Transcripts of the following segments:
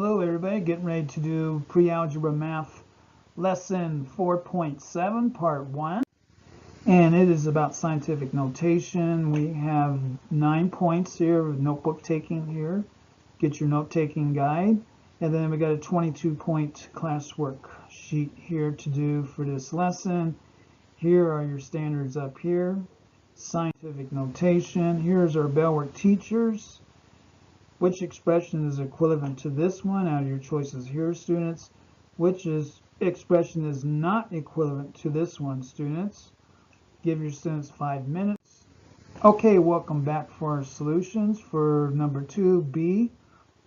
Hello everybody, getting ready to do Pre-Algebra Math Lesson 4.7 Part 1. And it is about scientific notation. We have 9 points here of notebook taking here. Get your note-taking guide. And then we got a 22-point classwork sheet here to do for this lesson. Here are your standards up here. Scientific notation. Here's our Bellwork teachers. Which expression is equivalent to this one out of your choices here, students? Which expression is not equivalent to this one, students? Give your students 5 minutes. Okay, welcome back for our solutions. For number 2, B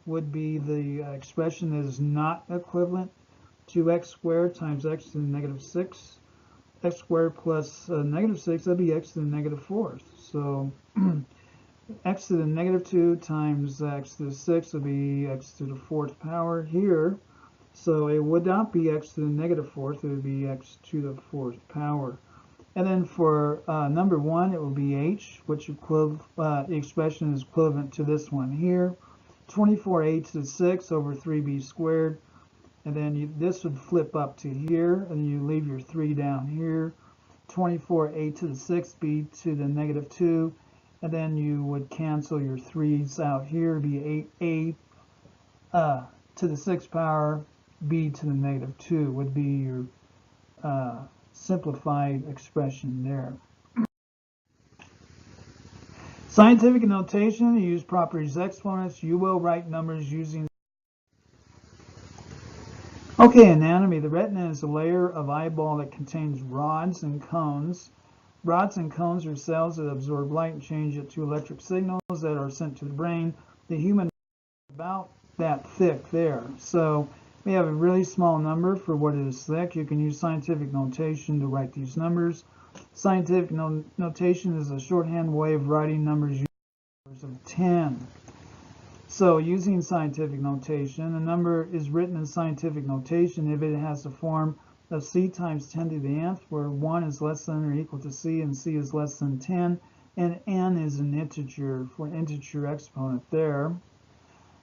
would be the expression that is not equivalent to x squared times x to the negative 6. X squared plus negative 6, that'd be x to the negative 4th. So x to the negative 2 times x to the 6 would be x to the 4th power here. So it would not be x to the negative 4th, it would be x to the 4th power. And then for number 1, it will be h, which the expression is equivalent to this one here. 24a to the 6 over 3b squared. And then this would flip up to here, and you leave your 3 down here. 24a to the 6b to the negative 2. And then you would cancel your 3's out here, be 8a to the 6th power, b to the negative 2 would be your simplified expression there. Scientific notation, you use properties exponents. You will write numbers using. Okay, anatomy. The retina is a layer of eyeball that contains rods and cones. Rods and cones are cells that absorb light and change it to electric signals that are sent to the brain. The human is about that thick there. So we have a really small number for what is thick. You can use scientific notation to write these numbers. Scientific notation is a shorthand way of writing numbers using numbers of 10. So using scientific notation, a number is written in scientific notation if it has the form of c times 10 to the nth, where 1 is less than or equal to c and c is less than 10, and n is an integer for an integer exponent there.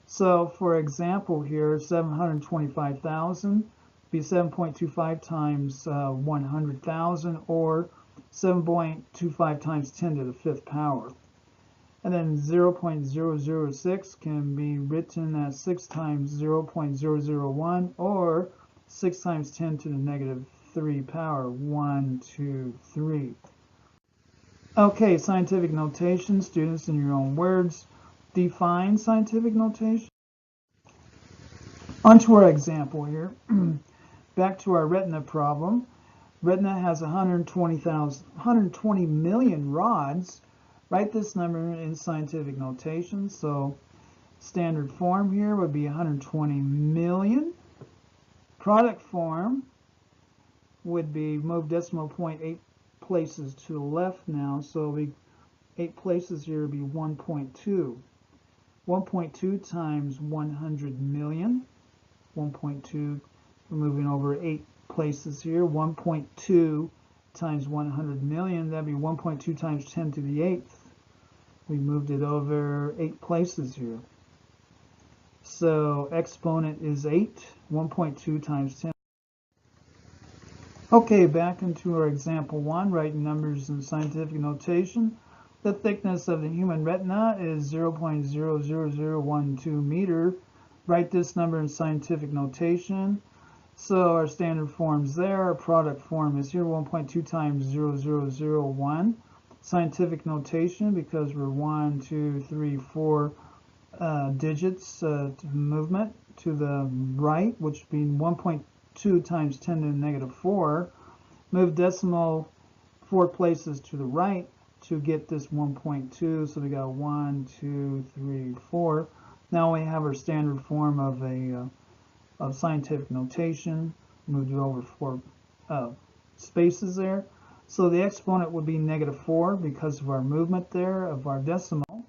So for example here, 725,000 be 7.25 times 100,000, or 7.25 times 10 to the 5th power. And then 0.006 can be written as 6 times 0.001, or 6 times 10 to the negative 3 power, 1, 2, 3. Okay, scientific notation, students, in your own words. Define scientific notation. On to our example here. Back to our retina problem. Retina has 120 million rods. Write this number in scientific notation. So standard form here would be 120 million. Product form would be move decimal point 8 places to the left now, so 8 places here would be 1.2. 1.2 times 100 million. 1.2, we're moving over 8 places here. 1.2 times 100 million, that'd be 1.2 times 10 to the 8th. We moved it over 8 places here. So exponent is 8, 1.2 times 10. Okay, back into our example 1, writing numbers in scientific notation. The thickness of the human retina is 0.00012 meter. Write this number in scientific notation. So our standard form's there. Our product form is here, 1.2 times 0001. Scientific notation, because we're 1, 2, 3, 4 digits movement to the right, which would be 1.2 times 10 to the negative 4. Move decimal 4 places to the right to get this 1.2. So we got 1, 2, 3, 4. Now we have our standard form of scientific notation. Moved it over 4 spaces there. So the exponent would be negative 4 because of our movement there of our decimal.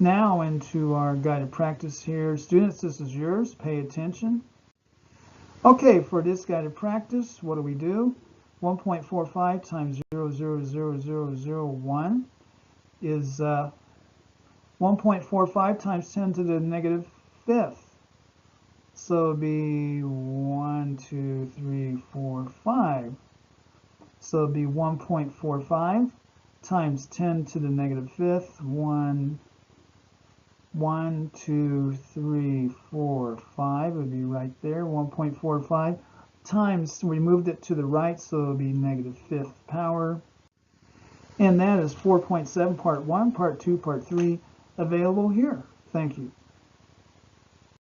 Now into our guided practice here. Students, this is yours. Pay attention. Okay, for this guided practice, what do we do? 1.45 times 0.00001 is 1.45 times 10 to the negative 5th. So it'd be 1, 2, 3, 4, 5. So it'd be 1.45 times 10 to the negative fifth. 1, 2, 3, 4, 5 would be right there. 1.45 times, we moved it to the right, so it'll be negative fifth power. And that is 4.7 part 1, part 2, part 3 available here. Thank you.